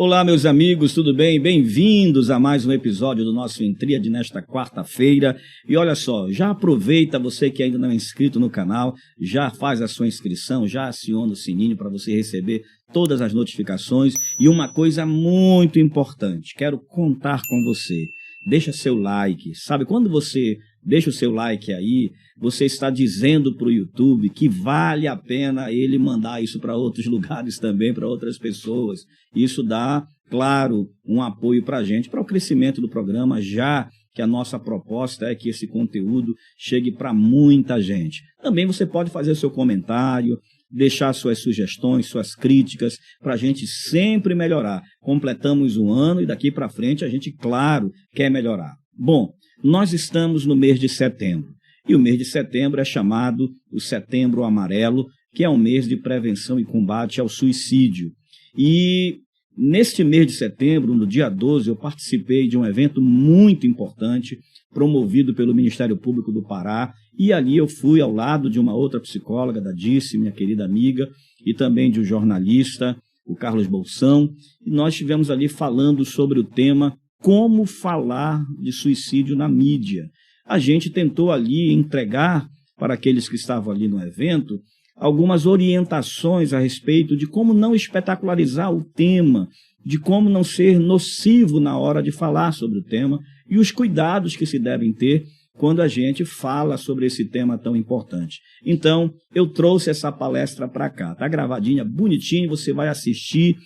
Olá, meus amigos, tudo bem? Bem-vindos a mais um episódio do nosso Em Tríade nesta quarta-feira. E olha só, já aproveita, você que ainda não é inscrito no canal, já faz a sua inscrição, já aciona o sininho para você receber todas as notificações. E uma coisa muito importante, quero contar com você. Deixa seu like, sabe? Quando você deixa o seu like aí, você está dizendo para o YouTube que vale a pena ele mandar isso para outros lugares também, para outras pessoas. Isso dá, claro, um apoio para a gente, para o crescimento do programa, já que a nossa proposta é que esse conteúdo chegue para muita gente. Também você pode fazer seu comentário, deixar suas sugestões, suas críticas, para a gente sempre melhorar. Completamos um ano e daqui para frente a gente, claro, quer melhorar. Bom, nós estamos no mês de setembro, e o mês de setembro é chamado o Setembro Amarelo, que é um mês de prevenção e combate ao suicídio. E neste mês de setembro, no dia 12, eu participei de um evento muito importante, promovido pelo Ministério Público do Pará, e ali eu fui ao lado de uma outra psicóloga, da Dice, minha querida amiga, e também de um jornalista, o Carlos Bolsão, e nós estivemos ali falando sobre o tema como falar de suicídio na mídia. A gente tentou ali entregar para aqueles que estavam ali no evento algumas orientações a respeito de como não espetacularizar o tema, de como não ser nocivo na hora de falar sobre o tema e os cuidados que se devem ter quando a gente fala sobre esse tema tão importante. Então, eu trouxe essa palestra para cá. Está gravadinha, bonitinho, você vai assistir.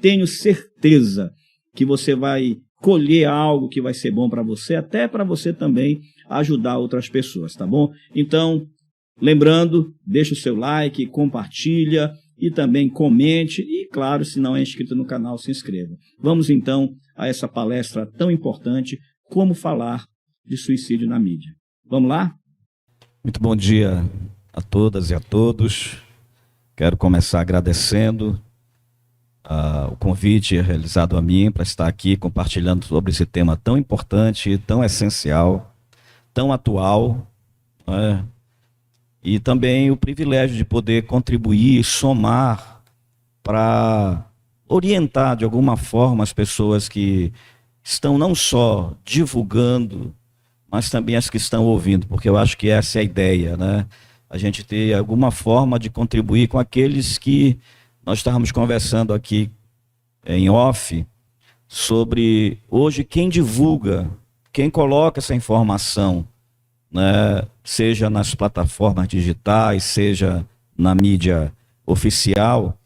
Tenho certeza que você vai colher algo que vai ser bom para você, até para você também ajudar outras pessoas, tá bom? Então, lembrando, deixa o seu like, compartilha e também comente e, claro, se não é inscrito no canal, se inscreva. Vamos então a essa palestra tão importante, como falar de suicídio na mídia. Vamos lá? Muito bom dia a todas e a todos. Quero começar agradecendo o convite realizado a mim para estar aqui compartilhando sobre esse tema tão importante, tão essencial, tão atual, né? E também o privilégio de poder contribuir, somar para orientar de alguma forma as pessoas que estão não só divulgando, mas também as que estão ouvindo, porque eu acho que essa é a ideia, né? A gente ter alguma forma de contribuir com aqueles que nós estávamos conversando aqui em off sobre hoje quem divulga, quem coloca essa informação, né, seja nas plataformas digitais, seja na mídia oficial,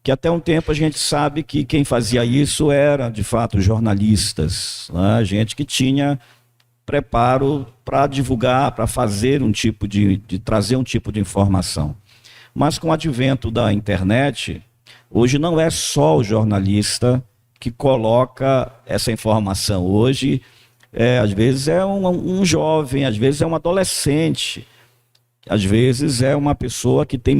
que até um tempo a gente sabe que quem fazia isso era, de fato, jornalistas, né, gente que tinha preparo para divulgar, para fazer trazer um tipo de informação. Mas com o advento da internet, hoje não é só o jornalista que coloca essa informação. Hoje, às vezes é um jovem, às vezes é um adolescente, às vezes é uma pessoa que tem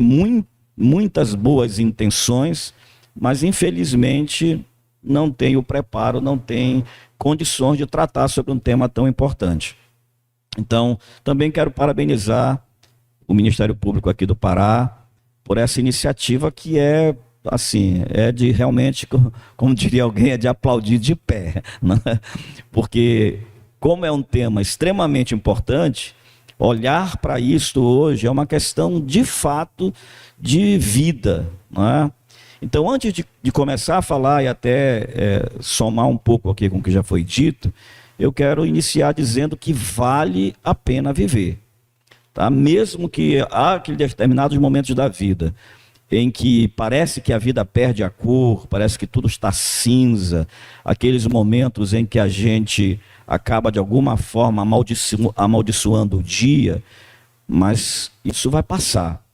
muitas boas intenções, mas infelizmente não tem o preparo, não tem condições de tratar sobre um tema tão importante. Então, também quero parabenizar o Ministério Público aqui do Pará por essa iniciativa que é de realmente, como diria alguém, é de aplaudir de pé, né? Porque como é um tema extremamente importante, olhar para isso hoje é uma questão de fato de vida, né? Então, antes de começar a falar e até somar um pouco aqui com o que já foi dito, eu quero iniciar dizendo que vale a pena viver. Tá? Mesmo que há aqueles determinados momentos da vida em que parece que a vida perde a cor, parece que tudo está cinza, aqueles momentos em que a gente acaba de alguma forma amaldiçoando o dia, mas isso vai passar.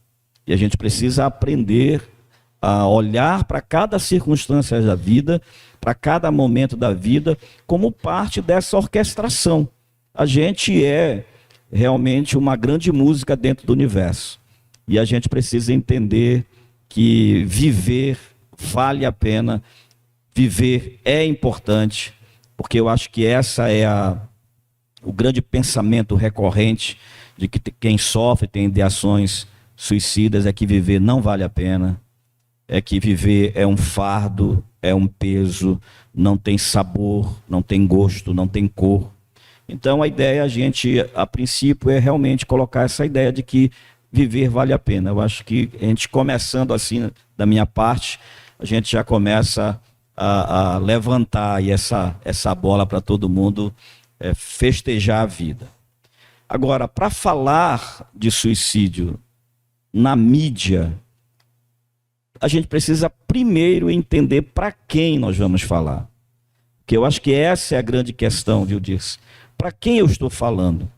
E a gente precisa aprender a olhar para cada circunstância da vida, para cada momento da vida, como parte dessa orquestração. A gente é realmente uma grande música dentro do universo. E a gente precisa entender que viver vale a pena, viver é importante, porque eu acho que essa é o grande pensamento recorrente de que quem sofre, tem ideações suicidas, é que viver não vale a pena, é que viver é um fardo, é um peso, não tem sabor, não tem gosto, não tem cor. Então a ideia, a princípio, é realmente colocar essa ideia de que viver vale a pena. Eu acho que a gente começando assim, da minha parte, a gente já começa a levantar aí essa bola para todo mundo festejar a vida. Agora, para falar de suicídio na mídia, a gente precisa primeiro entender para quem nós vamos falar. Porque eu acho que essa é a grande questão, viu, Dirce? Para quem eu estou falando?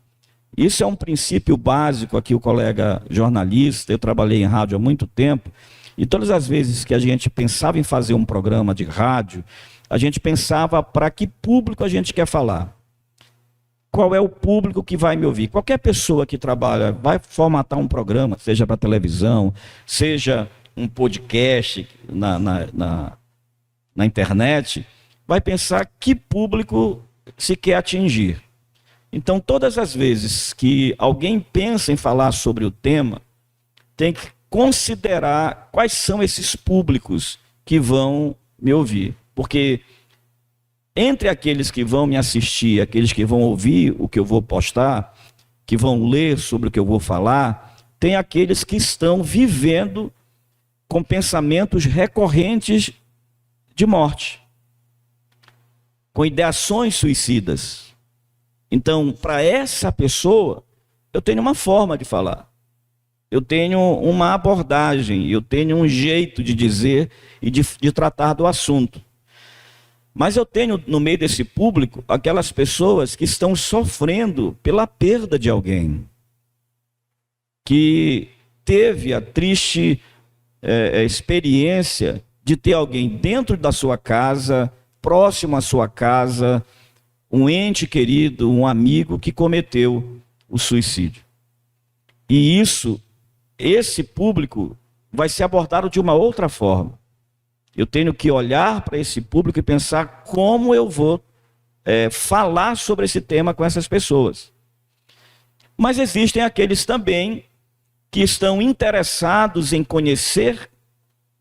Isso é um princípio básico aqui, o colega jornalista, eu trabalhei em rádio há muito tempo, e todas as vezes que a gente pensava em fazer um programa de rádio, a gente pensava para que público a gente quer falar. Qual é o público que vai me ouvir? Qualquer pessoa que trabalha, vai formatar um programa, seja para televisão, seja um podcast na internet, vai pensar que público se quer atingir. Então, todas as vezes que alguém pensa em falar sobre o tema, tem que considerar quais são esses públicos que vão me ouvir. Porque entre aqueles que vão me assistir, aqueles que vão ouvir o que eu vou postar, que vão ler sobre o que eu vou falar, tem aqueles que estão vivendo com pensamentos recorrentes de morte, com ideações suicidas. Então, para essa pessoa, eu tenho uma forma de falar, eu tenho uma abordagem, eu tenho um jeito de dizer e de tratar do assunto. Mas eu tenho no meio desse público aquelas pessoas que estão sofrendo pela perda de alguém, que teve a triste experiência de ter alguém dentro da sua casa, próximo à sua casa, um ente querido, um amigo que cometeu o suicídio. E esse público vai ser abordado de uma outra forma. Eu tenho que olhar para esse público e pensar como eu vou falar sobre esse tema com essas pessoas. Mas existem aqueles também que estão interessados em conhecer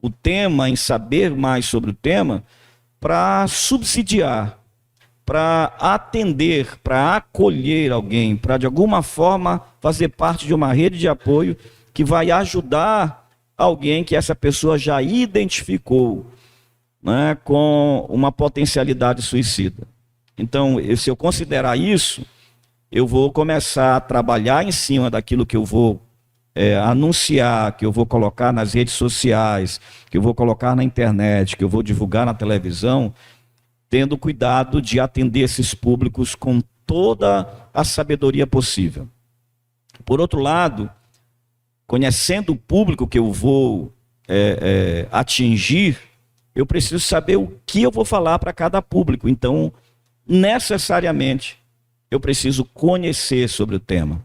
o tema, em saber mais sobre o tema, para subsidiar, para atender, para acolher alguém, para de alguma forma fazer parte de uma rede de apoio que vai ajudar alguém que essa pessoa já identificou, né, com uma potencialidade suicida. Então, se eu considerar isso, eu vou começar a trabalhar em cima daquilo que eu vou anunciar, que eu vou colocar nas redes sociais, que eu vou colocar na internet, que eu vou divulgar na televisão, tendo cuidado de atender esses públicos com toda a sabedoria possível. Por outro lado, conhecendo o público que eu vou atingir, eu preciso saber o que eu vou falar para cada público. Então, necessariamente, eu preciso conhecer sobre o tema.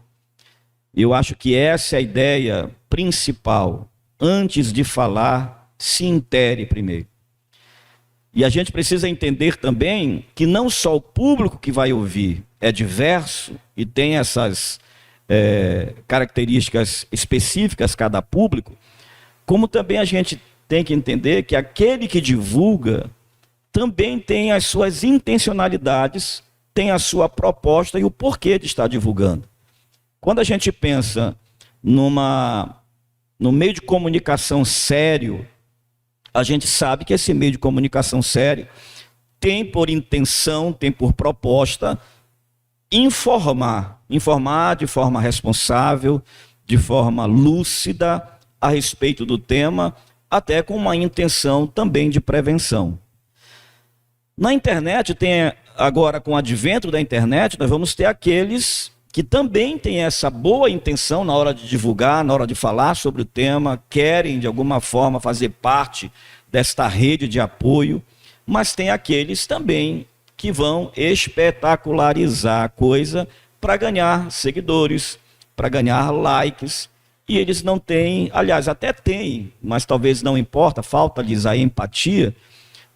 Eu acho que essa é a ideia principal. Antes de falar, se intere primeiro. E a gente precisa entender também que não só o público que vai ouvir é diverso e tem essas características específicas cada público, como também a gente tem que entender que aquele que divulga também tem as suas intencionalidades, tem a sua proposta e o porquê de estar divulgando. Quando a gente pensa no meio de comunicação sério, a gente sabe que esse meio de comunicação sério tem por intenção, tem por proposta informar de forma responsável, de forma lúcida a respeito do tema, até com uma intenção também de prevenção. Na internet, agora com o advento da internet, nós vamos ter aqueles que também têm essa boa intenção na hora de divulgar, na hora de falar sobre o tema, querem de alguma forma fazer parte desta rede de apoio, mas tem aqueles também que vão espetacularizar a coisa para ganhar seguidores, para ganhar likes, e eles não têm, aliás, até têm, mas talvez não importa, falta-lhes a empatia,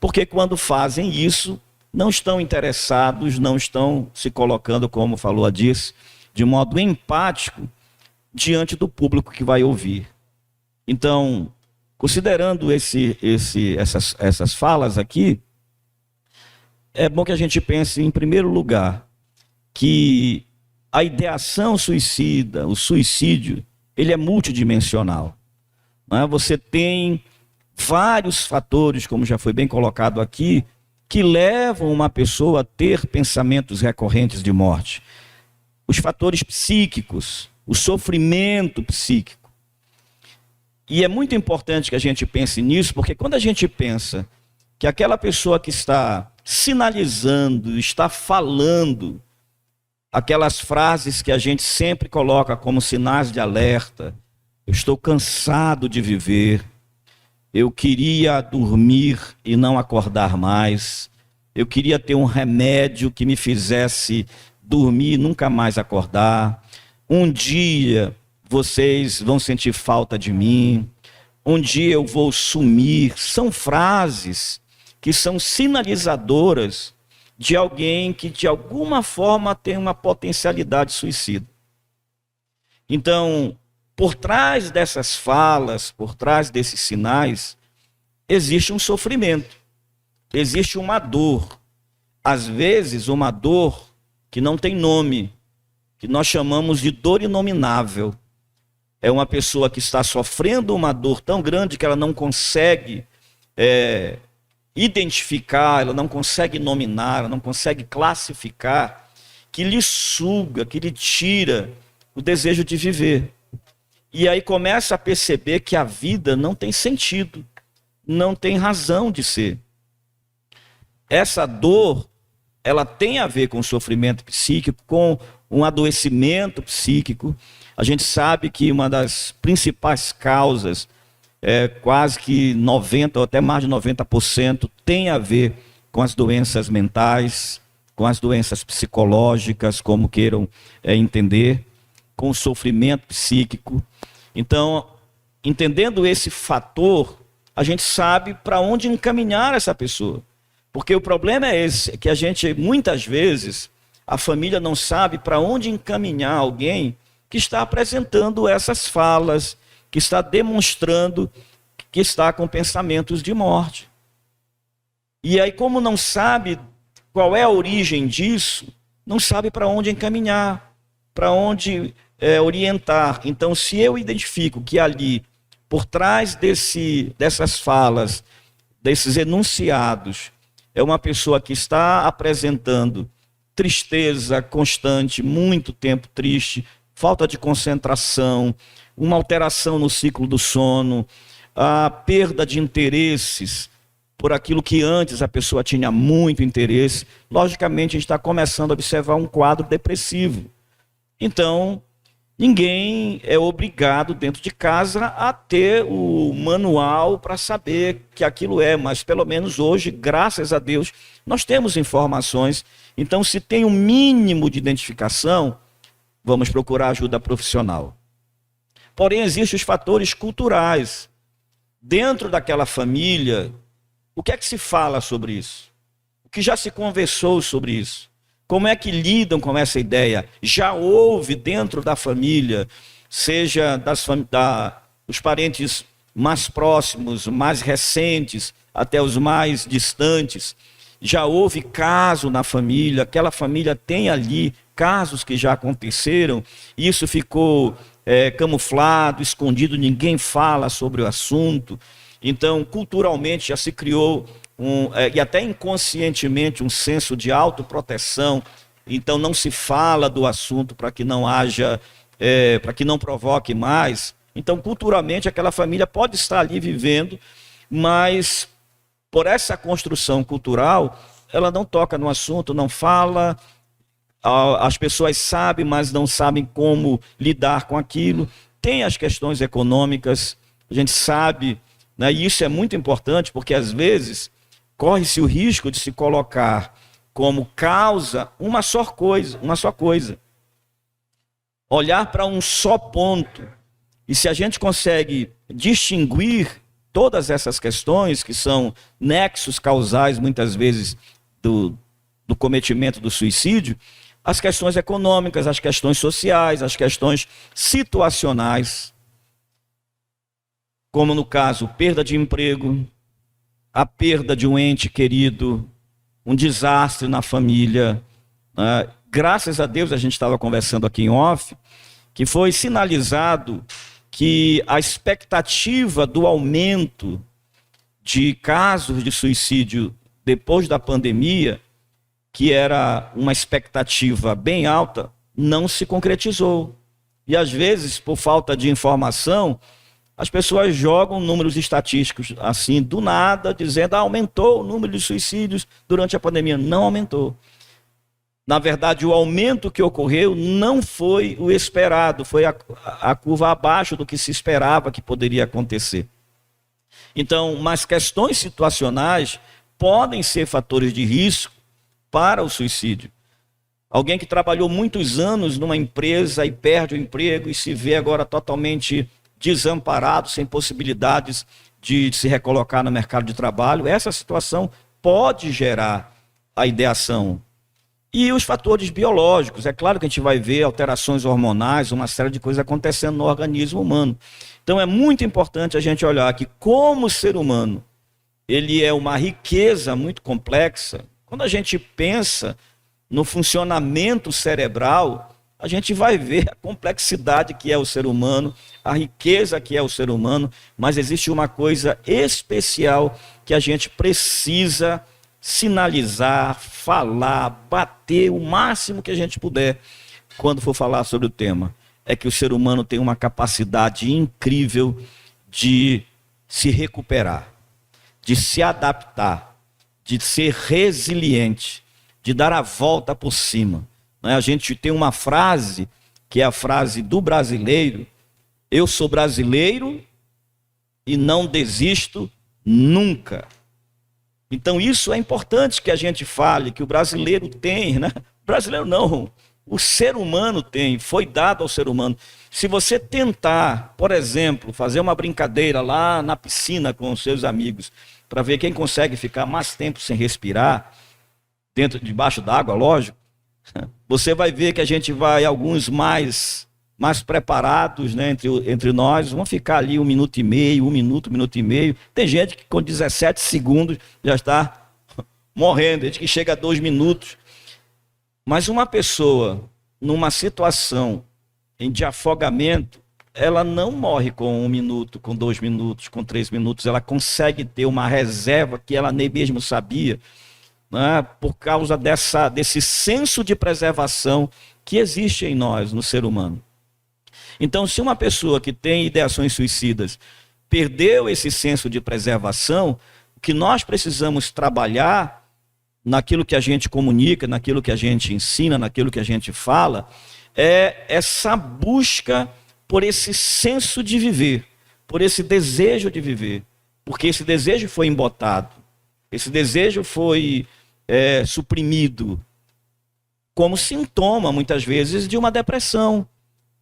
porque quando fazem isso, não estão interessados, não estão se colocando, como falou a Dirce, de modo empático diante do público que vai ouvir. Então, Considerando essas falas aqui, é bom que a gente pense, em primeiro lugar, que a ideação suicida, o suicídio, ele é multidimensional. Não é? Você tem vários fatores, como já foi bem colocado aqui, que levam uma pessoa a ter pensamentos recorrentes de morte. Os fatores psíquicos, o sofrimento psíquico. E é muito importante que a gente pense nisso, porque quando a gente pensa que aquela pessoa que está sinalizando, está falando aquelas frases que a gente sempre coloca como sinais de alerta, eu estou cansado de viver, eu queria dormir e não acordar mais, eu queria ter um remédio que me fizesse dormir e nunca mais acordar, um dia vocês vão sentir falta de mim, um dia eu vou sumir. São frases que são sinalizadoras de alguém que de alguma forma tem uma potencialidade suicida. Então, por trás dessas falas, por trás desses sinais, existe um sofrimento, existe uma dor. Às vezes, uma dor que não tem nome, que nós chamamos de dor inominável. É uma pessoa que está sofrendo uma dor tão grande que ela não consegue identificar, ela não consegue nominar, ela não consegue classificar, que lhe suga, que lhe tira o desejo de viver. E aí começa a perceber que a vida não tem sentido, não tem razão de ser. Essa dor, ela tem a ver com o sofrimento psíquico, com um adoecimento psíquico. A gente sabe que uma das principais causas, quase que 90% ou até mais de 90%, tem a ver com as doenças mentais, com as doenças psicológicas, como queiram entender, com o sofrimento psíquico. Então, entendendo esse fator, a gente sabe para onde encaminhar essa pessoa. Porque o problema é esse, que a gente, muitas vezes, a família não sabe para onde encaminhar alguém que está apresentando essas falas, que está demonstrando que está com pensamentos de morte. E aí, como não sabe qual é a origem disso, não sabe para onde encaminhar, para onde orientar. Então, se eu identifico que ali, por trás dessas falas, desses enunciados, é uma pessoa que está apresentando tristeza constante, muito tempo triste, falta de concentração, uma alteração no ciclo do sono, a perda de interesses por aquilo que antes a pessoa tinha muito interesse, logicamente a gente está começando a observar um quadro depressivo. Então, ninguém é obrigado dentro de casa a ter o manual para saber que aquilo mas pelo menos hoje, graças a Deus, nós temos informações. Então, se tem um mínimo de identificação, vamos procurar ajuda profissional. Porém, existem os fatores culturais. Dentro daquela família, o que é que se fala sobre isso? O que já se conversou sobre isso? Como é que lidam com essa ideia? Já houve dentro da família, seja dos parentes mais próximos, mais recentes, até os mais distantes, já houve caso na família, aquela família tem ali casos que já aconteceram, isso ficou camuflado, escondido, ninguém fala sobre o assunto. Então, culturalmente já se criou e até inconscientemente um senso de autoproteção. Então não se fala do assunto para que não haja, para que não provoque mais. Então, culturalmente, aquela família pode estar ali vivendo, mas por essa construção cultural, ela não toca no assunto, não fala. As pessoas sabem, mas não sabem como lidar com aquilo. Tem as questões econômicas, a gente sabe, né? E isso é muito importante, porque às vezes corre-se o risco de se colocar como causa uma só coisa. Olhar para um só ponto. E se a gente consegue distinguir todas essas questões, que são nexos causais, muitas vezes, do cometimento do suicídio, as questões econômicas, as questões sociais, as questões situacionais. como no caso, perda de emprego, a perda de um ente querido, um desastre na família. Graças a Deus, a gente estava conversando aqui em off, que foi sinalizado que a expectativa do aumento de casos de suicídio depois da pandemia, que era uma expectativa bem alta, não se concretizou. E às vezes, por falta de informação, as pessoas jogam números estatísticos assim, do nada, dizendo aumentou o número de suicídios durante a pandemia. Não aumentou. Na verdade, o aumento que ocorreu não foi o esperado, foi a curva abaixo do que se esperava que poderia acontecer. Então, mas questões situacionais podem ser fatores de risco para o suicídio. Alguém que trabalhou muitos anos numa empresa e perde o emprego e se vê agora totalmente desamparado, sem possibilidades de se recolocar no mercado de trabalho, essa situação pode gerar a ideação. E os fatores biológicos, é claro que a gente vai ver alterações hormonais, uma série de coisas acontecendo no organismo humano. Então é muito importante a gente olhar que como o ser humano, ele é uma riqueza muito complexa. Quando a gente pensa no funcionamento cerebral, a gente vai ver a complexidade que é o ser humano, a riqueza que é o ser humano, mas existe uma coisa especial que a gente precisa sinalizar, falar, bater o máximo que a gente puder quando for falar sobre o tema. É que o ser humano tem uma capacidade incrível de se recuperar, de se adaptar, de ser resiliente, de dar a volta por cima. A gente tem uma frase, que é a frase do brasileiro: eu sou brasileiro e não desisto nunca. Então isso é importante que a gente fale, que o brasileiro tem, né? O brasileiro não, o ser humano tem, foi dado ao ser humano. Se você tentar, por exemplo, fazer uma brincadeira lá na piscina com os seus amigos, para ver quem consegue ficar mais tempo sem respirar, debaixo d'água, lógico, você vai ver que a gente vai, alguns mais preparados, né, entre nós, vão ficar ali 1 minuto e meio, 1 minuto, 1 minuto e meio. Tem gente que com 17 segundos já está morrendo, tem gente que chega a 2 minutos. Mas uma pessoa numa situação de afogamento, ela não morre com 1 minuto, com 2 minutos, com 3 minutos. Ela consegue ter uma reserva que ela nem mesmo sabia, né, por causa desse senso de preservação que existe em nós, no ser humano. Então, se uma pessoa que tem ideações suicidas perdeu esse senso de preservação, o que nós precisamos trabalhar naquilo que a gente comunica, naquilo que a gente ensina, naquilo que a gente fala, é essa busca por esse senso de viver, por esse desejo de viver, porque esse desejo foi embotado, esse desejo foi suprimido como sintoma, muitas vezes, de uma depressão,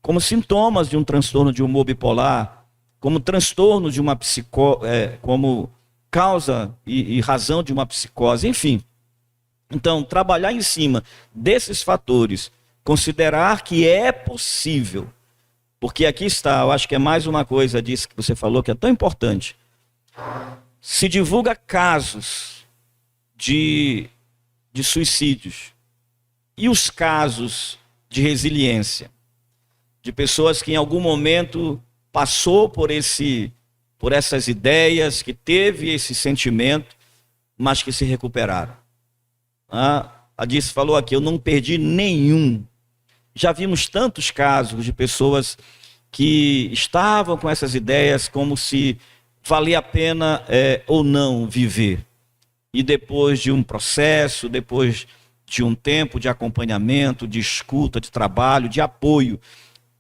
como sintomas de um transtorno de humor bipolar, como transtorno de uma como causa e razão de uma psicose, enfim. Então, trabalhar em cima desses fatores, considerar que é possível, porque aqui está, eu acho que é mais uma coisa disso que você falou, que é tão importante. Se divulga casos de suicídios e os casos de resiliência, de pessoas que em algum momento passou por essas ideias, que teve esse sentimento, mas que se recuperaram. A Dice falou aqui, eu não perdi nenhum. Já vimos tantos casos de pessoas que estavam com essas ideias como se valia a pena ou não viver. E depois de um processo, depois de um tempo de acompanhamento, de escuta, de trabalho, de apoio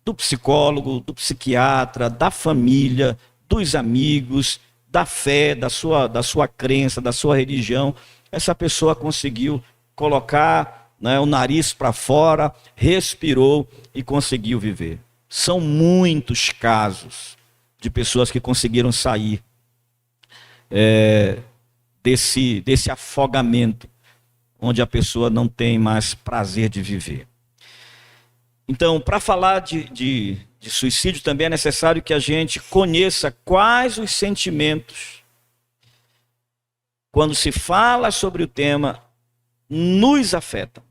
do psicólogo, do psiquiatra, da família, dos amigos, da fé, da sua crença, da sua religião, essa pessoa conseguiu colocar, né, o nariz para fora, respirou e conseguiu viver. São muitos casos de pessoas que conseguiram sair desse afogamento, onde a pessoa não tem mais prazer de viver. Então, para falar de suicídio também é necessário que a gente conheça quais os sentimentos, quando se fala sobre o tema, nos afetam.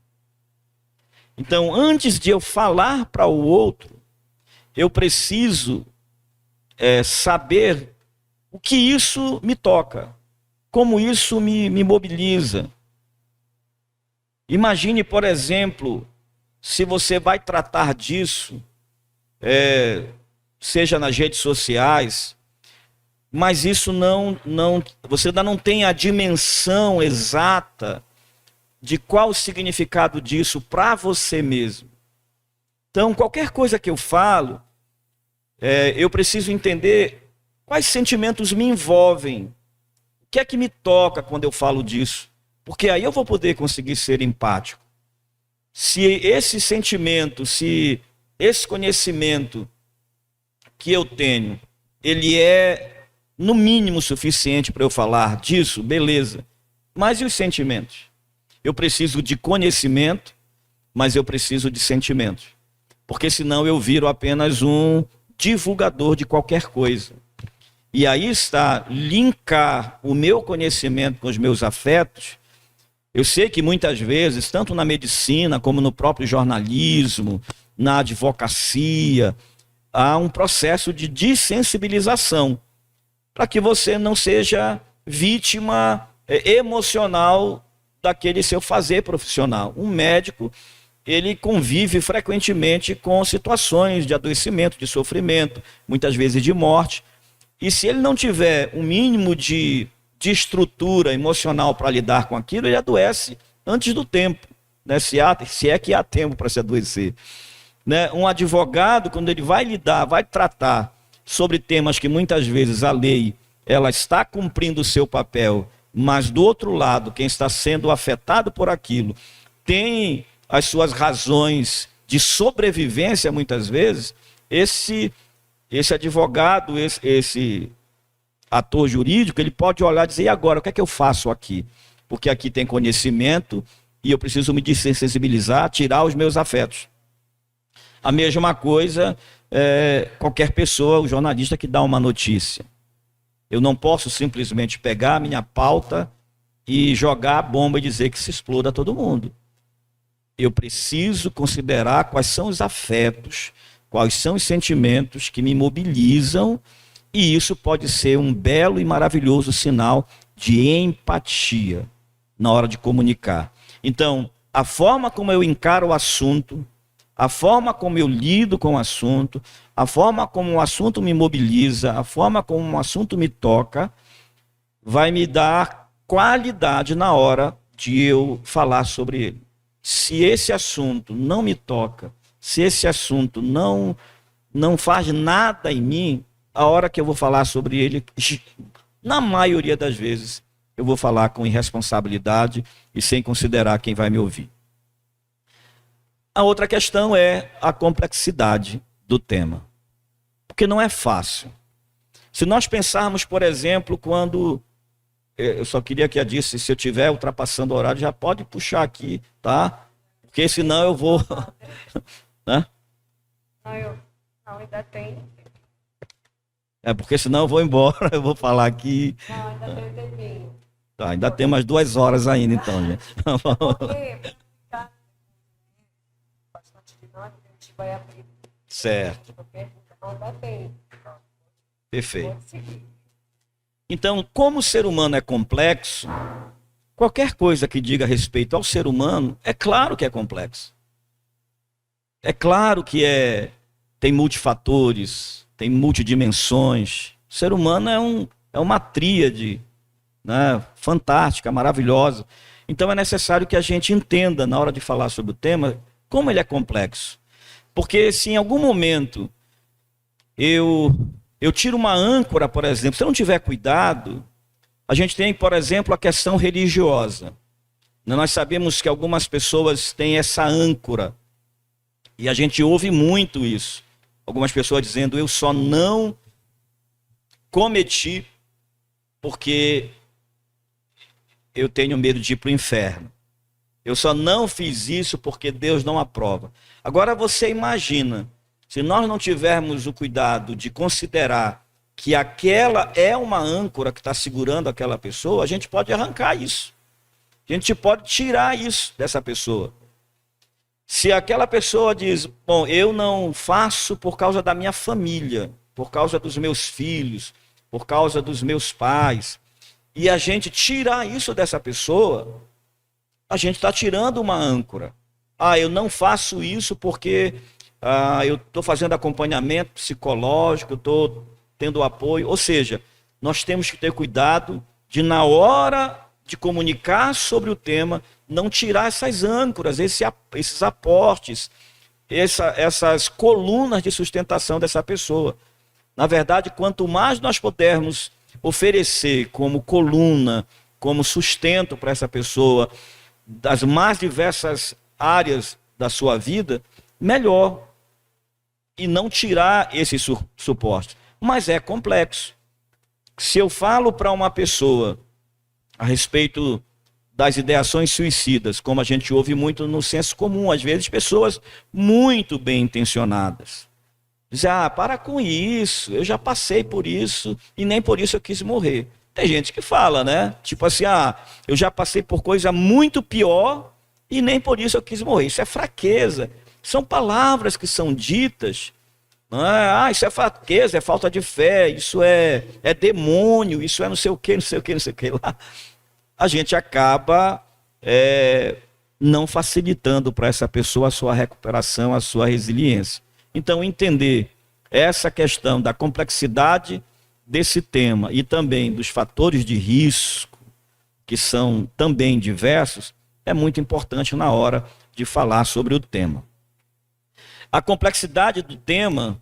Então, antes de eu falar para o outro, eu preciso saber o que isso me toca, como isso me mobiliza. Imagine, por exemplo, se você vai tratar disso, seja nas redes sociais, mas isso você ainda não tem a dimensão exata de qual o significado disso para você mesmo. Então, qualquer coisa que eu falo, eu preciso entender quais sentimentos me envolvem, o que é que me toca quando eu falo disso, porque aí eu vou poder conseguir ser empático. Se esse sentimento, se esse conhecimento que eu tenho, ele é no mínimo suficiente para eu falar disso, beleza. Mas e os sentimentos? Eu preciso de conhecimento, mas eu preciso de sentimentos. Porque senão eu viro apenas um divulgador de qualquer coisa. E aí está linkar o meu conhecimento com os meus afetos. Eu sei que muitas vezes, tanto na medicina como no próprio jornalismo, na advocacia, há um processo de dessensibilização para que você não seja vítima emocional daquele seu fazer profissional. Um médico, ele convive frequentemente com situações de adoecimento, de sofrimento, muitas vezes de morte. E se ele não tiver um mínimo de estrutura emocional para lidar com aquilo, ele adoece antes do tempo, né? Se é que há tempo para se adoecer. Né? Um advogado, quando ele vai lidar, vai tratar sobre temas que muitas vezes a lei ela está cumprindo o seu papel, mas do outro lado, quem está sendo afetado por aquilo tem as suas razões de sobrevivência muitas vezes, esse advogado, esse ator jurídico, ele pode olhar e dizer, e agora, o que é que eu faço aqui? Porque aqui tem conhecimento e eu preciso me desensibilizar, tirar os meus afetos. A mesma coisa, qualquer pessoa, o jornalista que dá uma notícia. Eu não posso simplesmente pegar a minha pauta e jogar a bomba e dizer que se exploda todo mundo. Eu preciso considerar quais são os afetos, quais são os sentimentos que me mobilizam, e isso pode ser um belo e maravilhoso sinal de empatia na hora de comunicar. Então, a forma como eu encaro o assunto, a forma como eu lido com o assunto, a forma como o assunto me mobiliza, a forma como o assunto me toca, vai me dar qualidade na hora de eu falar sobre ele. Se esse assunto não me toca, se esse assunto não faz nada em mim, a hora que eu vou falar sobre ele, na maioria das vezes, eu vou falar com irresponsabilidade e sem considerar quem vai me ouvir. A outra questão é a complexidade do tema. Porque não é fácil. Se nós pensarmos, por exemplo, quando... Eu só queria que a disse, se eu estiver ultrapassando o horário, já pode puxar aqui, tá? Porque senão eu vou... Né? Não, ainda tem. Porque senão eu vou embora, eu vou falar aqui. Não, ainda tem um tempinho. Tá, ainda tem mais 2 horas ainda, então, gente. Porque, bastante dinâmica, a gente vai abrir. Certo. Não, ainda tem. Perfeito. Pode seguir. Então, como o ser humano é complexo, qualquer coisa que diga respeito ao ser humano, é claro que é complexo. É claro que tem multifatores, tem multidimensões. O ser humano é uma tríade, né, fantástica, maravilhosa. Então é necessário que a gente entenda, na hora de falar sobre o tema, como ele é complexo. Porque se em algum momento eu tiro uma âncora, por exemplo, se eu não tiver cuidado, a gente tem, por exemplo, a questão religiosa. Nós sabemos que algumas pessoas têm essa âncora, e a gente ouve muito isso. Algumas pessoas dizendo, eu só não cometi porque eu tenho medo de ir para o inferno. Eu só não fiz isso porque Deus não aprova. Agora você imagina, se nós não tivermos o cuidado de considerar que aquela é uma âncora que está segurando aquela pessoa, a gente pode arrancar isso. A gente pode tirar isso dessa pessoa. Se aquela pessoa diz, bom, eu não faço por causa da minha família, por causa dos meus filhos, por causa dos meus pais, e a gente tirar isso dessa pessoa, a gente está tirando uma âncora. Eu não faço isso porque eu estou fazendo acompanhamento psicológico, estou tendo apoio. Ou seja, nós temos que ter cuidado de, na hora de comunicar sobre o tema, não tirar essas âncoras, esses aportes, essas colunas de sustentação dessa pessoa. Na verdade, quanto mais nós pudermos oferecer como coluna, como sustento para essa pessoa, das mais diversas áreas da sua vida, melhor. E não tirar esse suporte. Mas é complexo. Se eu falo para uma pessoa a respeito das ideações suicidas, como a gente ouve muito no senso comum, às vezes pessoas muito bem intencionadas dizem, para com isso, eu já passei por isso e nem por isso eu quis morrer. Tem gente que fala, né? Tipo assim, eu já passei por coisa muito pior e nem por isso eu quis morrer. Isso é fraqueza. São palavras que são ditas. Isso é fraqueza, é falta de fé, isso é demônio, isso é não sei o que, não sei o que, não sei o que lá. A gente acaba não facilitando para essa pessoa a sua recuperação, a sua resiliência. Então, entender essa questão da complexidade desse tema e também dos fatores de risco, que são também diversos, é muito importante na hora de falar sobre o tema. A complexidade do tema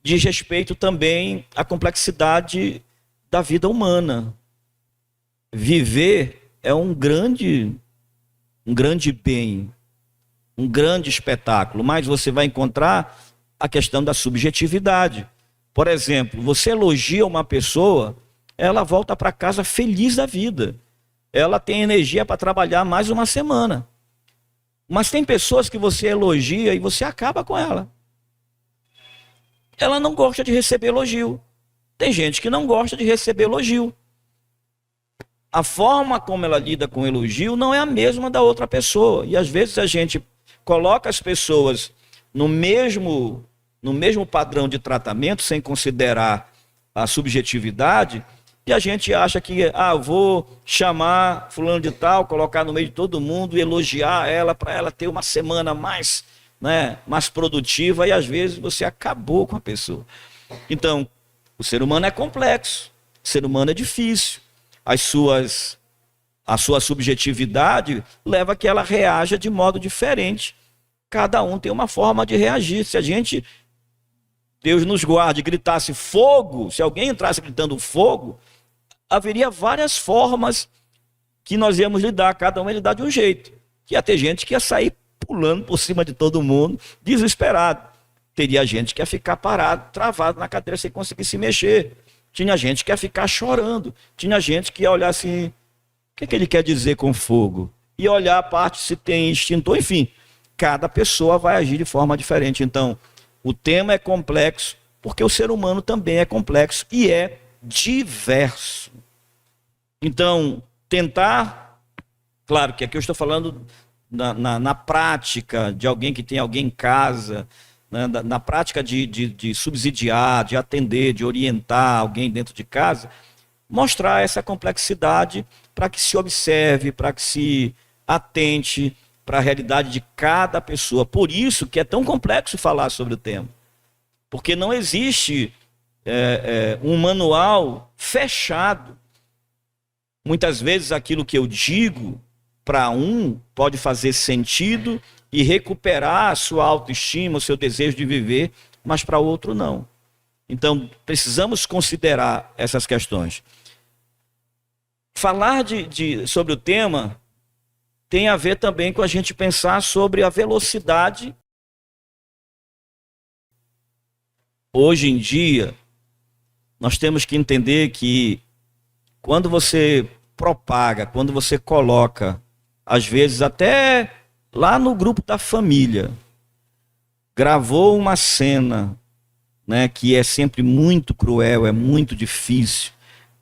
diz respeito também à complexidade da vida humana. Viver é um grande bem, um grande espetáculo, mas você vai encontrar a questão da subjetividade. Por exemplo, você elogia uma pessoa, ela volta para casa feliz da vida. Ela tem energia para trabalhar mais uma semana. Mas tem pessoas que você elogia e você acaba com ela. Ela não gosta de receber elogio. Tem gente que não gosta de receber elogio. A forma como ela lida com o elogio não é a mesma da outra pessoa. E às vezes a gente coloca as pessoas no mesmo padrão de tratamento, sem considerar a subjetividade, e a gente acha que, vou chamar fulano de tal, colocar no meio de todo mundo e elogiar ela para ela ter uma semana mais produtiva, e às vezes você acabou com a pessoa. Então, o ser humano é complexo, o ser humano é difícil. A sua subjetividade leva a que ela reaja de modo diferente. Cada um tem uma forma de reagir. Se a gente, Deus nos guarde, gritasse fogo, se alguém entrasse gritando fogo, haveria várias formas que nós íamos lidar, cada um ia lidar de um jeito. Ia ter gente que ia sair pulando por cima de todo mundo, desesperado. Teria gente que ia ficar parado, travado na cadeira sem conseguir se mexer. Tinha gente que ia ficar chorando. Tinha gente que ia olhar assim, o que ele quer dizer com fogo? E olhar a parte se tem extintor, enfim. Cada pessoa vai agir de forma diferente. Então, o tema é complexo, porque o ser humano também é complexo e é diverso. Então, tentar, claro que aqui eu estou falando na prática de alguém que tem alguém em casa, né, na prática de subsidiar, de atender, de orientar alguém dentro de casa, mostrar essa complexidade para que se observe, para que se atente para a realidade de cada pessoa. Por isso que é tão complexo falar sobre o tema. Porque não existe um manual fechado. Muitas vezes aquilo que eu digo para um pode fazer sentido e recuperar a sua autoestima, o seu desejo de viver, mas para outro não. Então, precisamos considerar essas questões. Falar sobre o tema tem a ver também com a gente pensar sobre a velocidade. Hoje em dia, nós temos que entender que quando você propaga, quando você coloca às vezes até lá no grupo da família, gravou uma cena, né, que é sempre muito cruel, é muito difícil,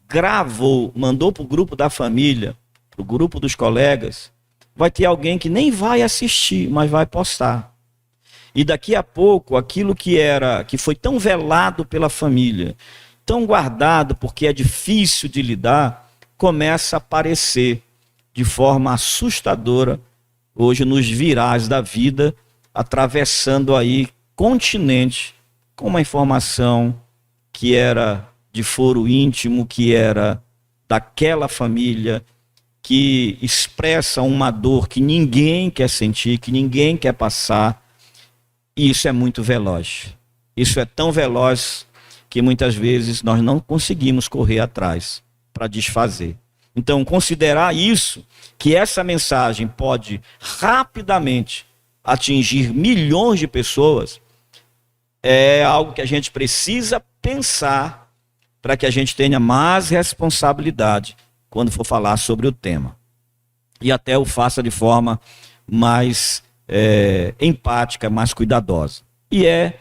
gravou, mandou para o grupo da família, para o grupo dos colegas, vai ter alguém que nem vai assistir, mas vai postar. E daqui a pouco, aquilo que foi tão velado pela família, tão guardado porque é difícil de lidar, começa a aparecer de forma assustadora hoje nos virais da vida, atravessando aí continente com uma informação que era de foro íntimo, que era daquela família, que expressa uma dor que ninguém quer sentir, que ninguém quer passar. E isso é muito veloz. Isso é tão veloz que muitas vezes nós não conseguimos correr atrás para desfazer. Então, considerar isso, que essa mensagem pode rapidamente atingir milhões de pessoas, é algo que a gente precisa pensar para que a gente tenha mais responsabilidade quando for falar sobre o tema. E até o faça de forma mais empática, mais cuidadosa. E é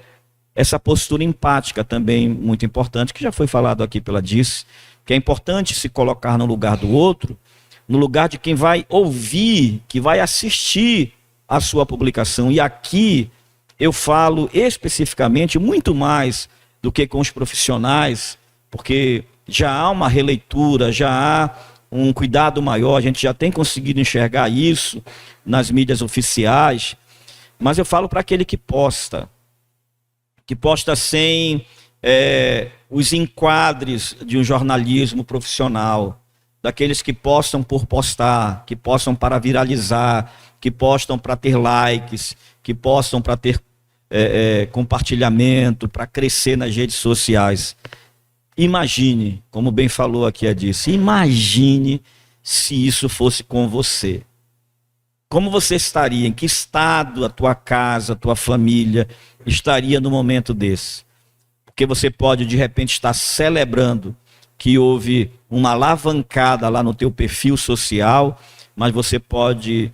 essa postura empática também muito importante, que já foi falado aqui pela Dice, que é importante se colocar no lugar do outro, no lugar de quem vai ouvir, que vai assistir a sua publicação. E aqui eu falo especificamente muito mais do que com os profissionais, porque já há uma releitura, já há um cuidado maior, a gente já tem conseguido enxergar isso nas mídias oficiais, mas eu falo para aquele que posta sem os enquadres de um jornalismo profissional, daqueles que postam por postar, que postam para viralizar, que postam para ter likes, que postam para ter compartilhamento, para crescer nas redes sociais. Imagine, como bem falou aqui a Dice, imagine se isso fosse com você. Como você estaria? Em que estado a tua casa, a tua família estaria no momento desse? Porque você pode de repente estar celebrando que houve uma alavancada lá no teu perfil social, mas você pode,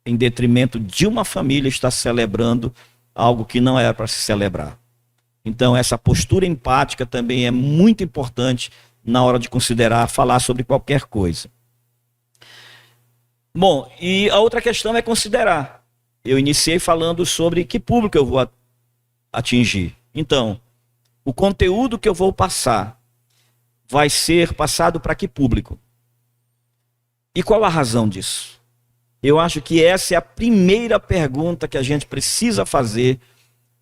em detrimento de uma família, estar celebrando algo que não era para se celebrar. Então essa postura empática também é muito importante na hora de considerar falar sobre qualquer coisa. Bom, e a outra questão é considerar. Eu iniciei falando sobre que público eu vou atingir. Então, o conteúdo que eu vou passar vai ser passado para que público? E qual a razão disso? Eu acho que essa é a primeira pergunta que a gente precisa fazer,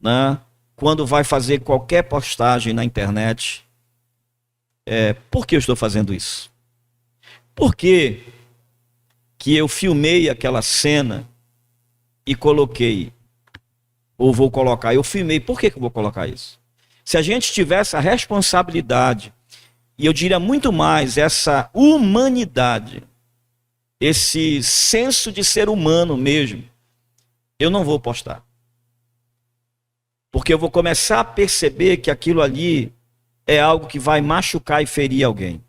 né, quando vai fazer qualquer postagem na internet. Por que eu estou fazendo isso? Por que eu filmei aquela cena e coloquei, ou vou colocar? Eu filmei, por que eu vou colocar isso? Se a gente tivesse a responsabilidade, e eu diria muito mais, essa humanidade, esse senso de ser humano mesmo, eu não vou postar. Porque eu vou começar a perceber que aquilo ali é algo que vai machucar e ferir alguém.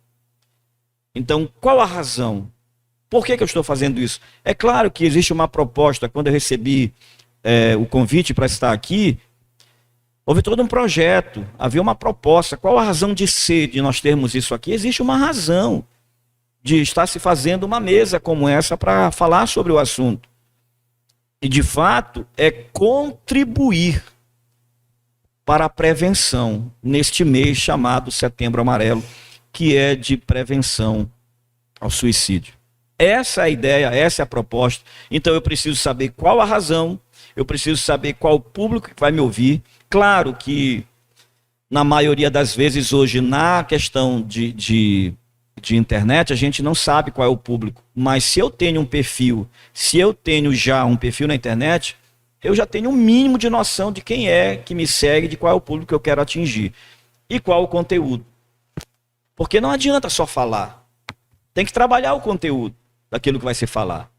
Então, qual a razão? Por que eu estou fazendo isso? É claro que existe uma proposta. Quando eu recebi o convite para estar aqui, houve todo um projeto, havia uma proposta. Qual a razão de ser, de nós termos isso aqui? Existe uma razão de estar se fazendo uma mesa como essa para falar sobre o assunto. E, de fato, é contribuir para a prevenção neste mês chamado Setembro Amarelo, que é de prevenção ao suicídio. Essa é a ideia, essa é a proposta. Então eu preciso saber qual a razão, eu preciso saber qual o público que vai me ouvir. Claro que, na maioria das vezes hoje, na questão de internet, a gente não sabe qual é o público. Mas se eu tenho um perfil, se eu tenho já um perfil na internet, eu já tenho um mínimo de noção de quem é que me segue, de qual é o público que eu quero atingir. E qual o conteúdo. Porque não adianta só falar. Tem que trabalhar o conteúdo daquilo que vai se falar.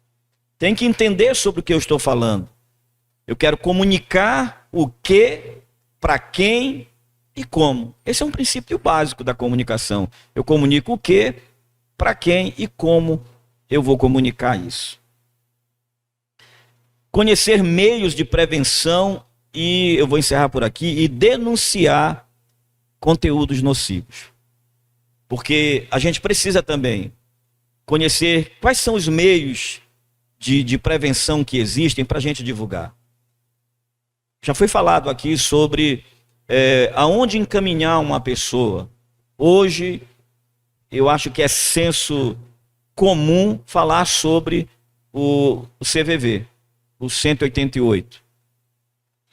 Tem que entender sobre o que eu estou falando. Eu quero comunicar o que, para quem e como. Esse é um princípio básico da comunicação. Eu comunico o que, para quem e como eu vou comunicar isso. conhecer meios de prevenção e, eu vou encerrar por aqui, e denunciar conteúdos nocivos. Porque a gente precisa também conhecer quais são os meios de prevenção que existem para a gente divulgar. Já foi falado aqui sobre aonde encaminhar uma pessoa. Hoje, eu acho que é senso comum falar sobre o CVV, o 188.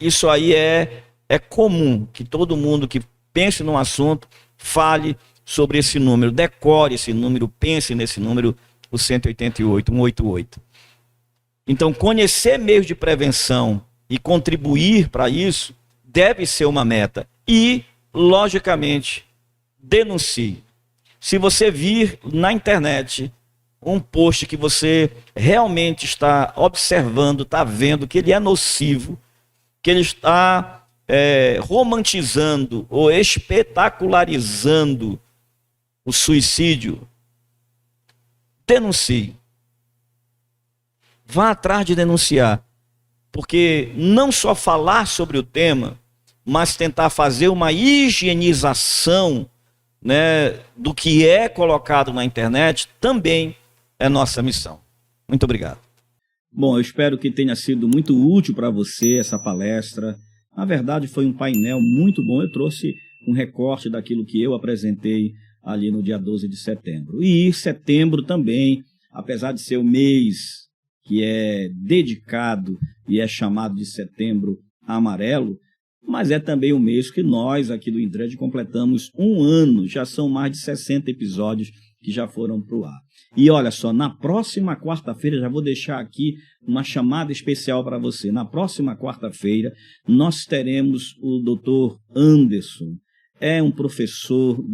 Isso aí é comum, que todo mundo que pense num assunto fale sobre esse número, decore esse número, pense nesse número, o 188, 188. Então, conhecer meios de prevenção e contribuir para isso deve ser uma meta. E, logicamente, denuncie. Se você vir na internet um post que você realmente está observando, está vendo que ele é nocivo, que ele está romantizando ou espetacularizando o suicídio, denuncie. Vá atrás de denunciar. Porque não só falar sobre o tema, mas tentar fazer uma higienização, né, do que é colocado na internet, também é nossa missão. Muito obrigado. Bom, eu espero que tenha sido muito útil para você essa palestra. Na verdade, foi um painel muito bom. Eu trouxe um recorte daquilo que eu apresentei ali no dia 12 de setembro. E setembro também, apesar de ser o mês que é dedicado e é chamado de Setembro Amarelo, mas é também o mês que nós aqui do Indred completamos um ano. Já são mais de 60 episódios que já foram para o ar. E olha só, na próxima quarta-feira, já vou deixar aqui uma chamada especial para você. Na próxima quarta-feira, nós teremos o Dr. Anderson. É um professor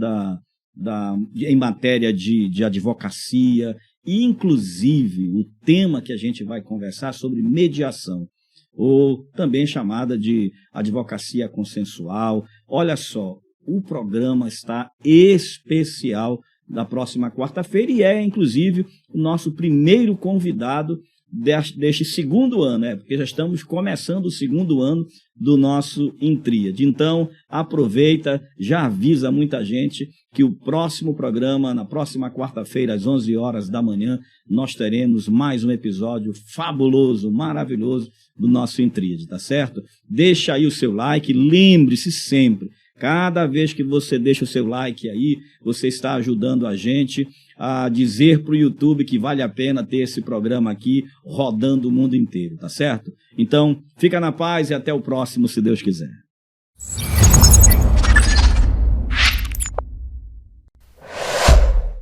em matéria de advocacia, e inclusive o tema que a gente vai conversar sobre mediação, ou também chamada de advocacia consensual. Olha só, o programa está especial da próxima quarta-feira e é, inclusive, o nosso primeiro convidado deste segundo ano, porque já estamos começando o segundo ano do nosso Intríade. Então, aproveita, já avisa muita gente que o próximo programa, na próxima quarta-feira, às 11 horas da manhã, nós teremos mais um episódio fabuloso, maravilhoso do nosso Intríade, tá certo? Deixa aí o seu like, lembre-se sempre, cada vez que você deixa o seu like aí, você está ajudando a gente a dizer para o YouTube que vale a pena ter esse programa aqui rodando o mundo inteiro, tá certo? Então, fica na paz e até o próximo, se Deus quiser.